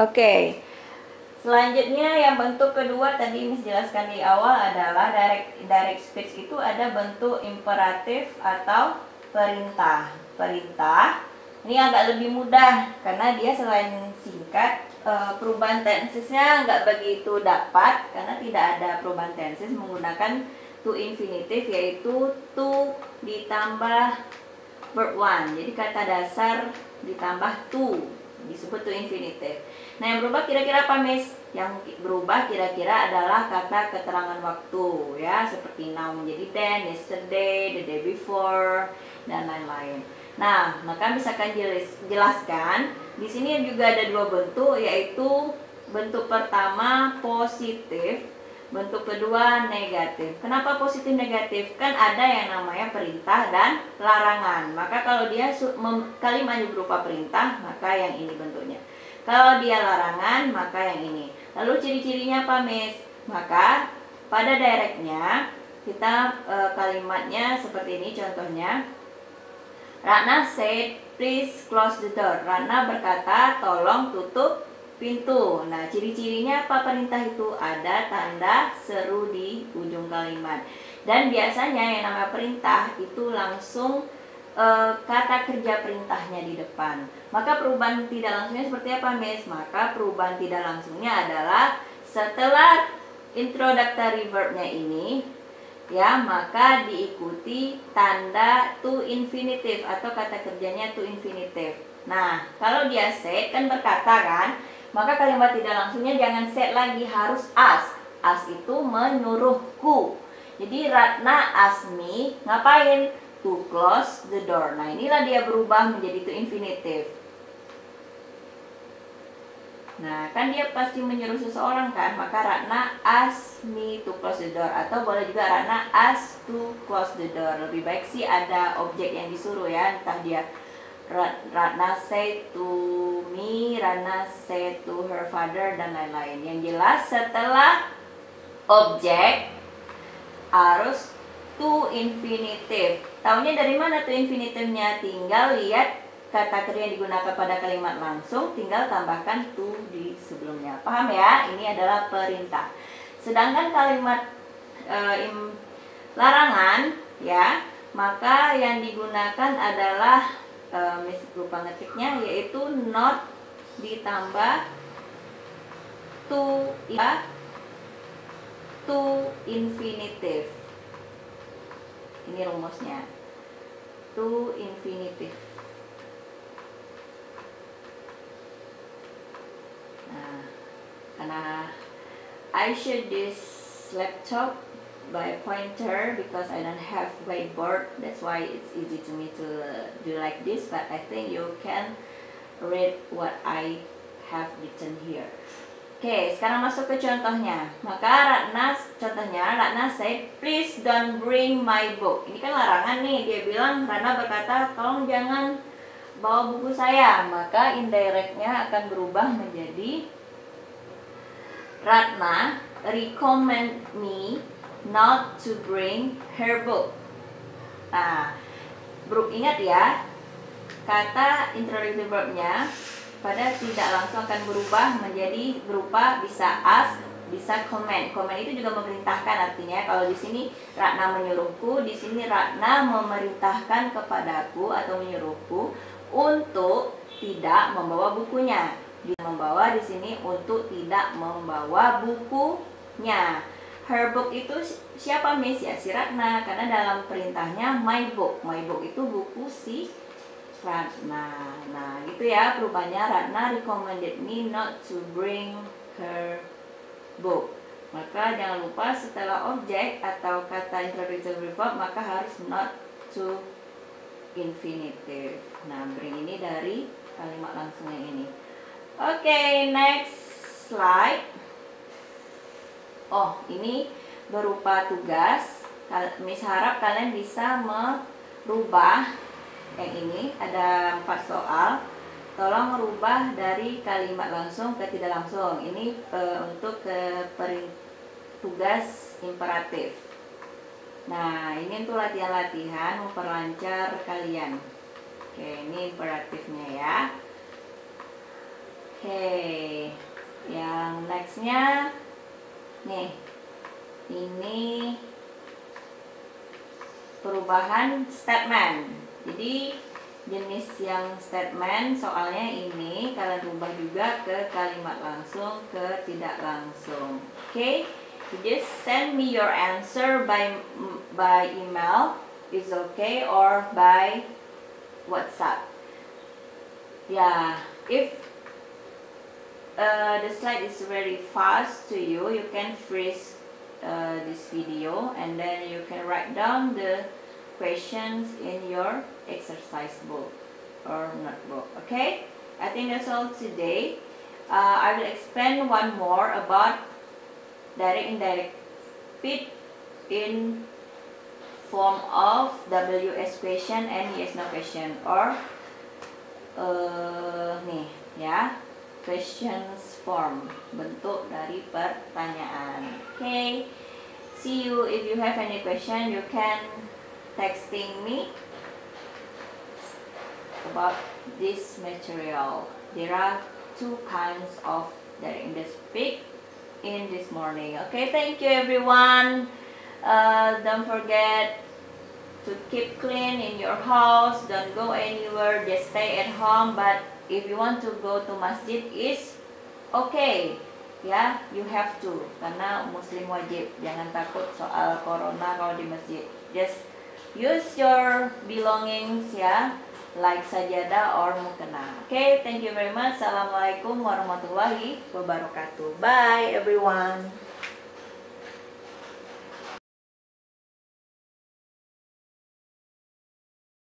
Oke. Selanjutnya yang bentuk kedua tadi Miss jelaskan di awal adalah direct speech itu ada bentuk imperatif atau perintah. Perintah ini agak lebih mudah karena dia selain singkat, perubahan tensesnya nggak begitu dapat karena tidak ada perubahan tenses menggunakan to infinitive, yaitu to ditambah verb one. Jadi kata dasar ditambah to disebut to infinitive. Nah, yang berubah kira-kira apa, Miss? Yang berubah kira-kira adalah kata keterangan waktu, ya, seperti now menjadi then, yesterday, the day before, dan lain-lain. Nah, maka misalkan jelaskan, di sini juga ada dua bentuk, yaitu bentuk pertama positif, bentuk kedua negatif. Kenapa positif negatif? Kan ada yang namanya perintah dan larangan. Maka kalau dia kalimatnya berupa perintah, maka yang ini bentuknya. Kalau dia larangan, maka yang ini. Lalu ciri-cirinya apa, Miss? Maka pada directnya kita kalimatnya seperti ini contohnya. Ratna said, please close the door. Ratna berkata, tolong tutup pintu. Nah, ciri-cirinya apa perintah itu? Ada tanda seru di ujung kalimat. Dan biasanya yang namanya perintah itu langsung kata kerja perintahnya di depan. Maka perubahan tidak langsungnya seperti apa, Miss? Maka perubahan tidak langsungnya adalah setelah introductory verbnya ini, ya, maka diikuti tanda to infinitive atau kata kerjanya to infinitive. Nah, kalau dia said kan berkata kan, maka kalimat tidak langsungnya jangan said lagi, harus ask. Ask itu menyuruhku. Jadi Ratna ask me ngapain? To close the door. Nah, inilah dia berubah menjadi to infinitive. Nah, kan dia pasti menyuruh seseorang kan, maka Ratna ask me to close the door, atau boleh juga Ratna ask to close the door. Lebih baik sih ada objek yang disuruh ya, entah dia Ratna say to me, Ratna say to her father, dan lain-lain. Yang jelas setelah objek harus to infinitive. Taunya dari mana to infinitive-nya? Tinggal lihat kata kerja yang digunakan pada kalimat langsung, tinggal tambahkan to di sebelumnya. Paham ya? Ini adalah perintah. Sedangkan kalimat larangan, ya, maka yang digunakan adalah Miss lupa ngetiknya, yaitu not ditambah to infinitive. Ini rumusnya, to infinitive. Nah, karena I shoot this laptop by pointer because I don't have whiteboard, that's why it's easy to me to do like this, but I think you can read what I have written here. Oke, sekarang masuk ke contohnya. Maka Ratna said, please don't bring my book. Ini kan larangan nih, dia bilang, Ratna berkata, tolong jangan bawa buku saya. Maka indirectnya akan berubah menjadi Ratna recommend me not to bring her book. Nah, ingat ya, kata introductory verbnya pada tidak langsung akan berubah menjadi berupa bisa ask, bisa comment. Comment itu juga memerintahkan, artinya kalau di sini Ratna menyuruhku, di sini Ratna memerintahkan kepadaku atau menyuruhku untuk tidak membawa bukunya. Dia membawa di sini untuk tidak membawa bukunya. Her book itu siapa, Miss? Ya, si Ratna, karena dalam perintahnya my book. My book itu buku si Ratna. Nah, gitu ya perubahannya. Ratna recommended me not to bring her book. Maka jangan lupa setelah objek atau kata introductory verb maka harus not to infinitive. Nah, bring ini dari kalimat langsung yang ini. Oke, next slide. Oh, ini berupa tugas. Miss harap kalian bisa merubah yang ini, ada 4 soal. Tolong merubah dari kalimat langsung ke tidak langsung. Ini untuk tugas imperatif. Nah, ini untuk latihan-latihan memperlancar kalian. Oke, ini imperatifnya ya. Oke. Yang nextnya nih, ini perubahan statement. Jadi jenis yang statement soalnya ini kalian rubah juga ke kalimat langsung, ke tidak langsung. Oke, you just send me your answer by email is okay, or by WhatsApp. Yeah, if the slide is very fast to you, you can freeze this video and then you can write down the questions in your exercise book or notebook. Okay, I think that's all today. I will explain one more about direct indirect speech in form of WS question and yes no question, or nih ya, questions form, bentuk dari pertanyaan. Okay, see you. If you have any question, you can texting me about this material. There are two kinds of direct indirect speech in this morning. Okay, thank you everyone. Don't forget to keep clean in your house. Don't go anywhere, just stay at home. But if you want to go to masjid, is okay ya, you have to, karena muslim wajib. Jangan takut soal corona kalau di masjid. Just use your belongings ya, like sajadah or mukena. Okay, thank you very much. Assalamualaikum warahmatullahi wabarakatuh. Bye everyone.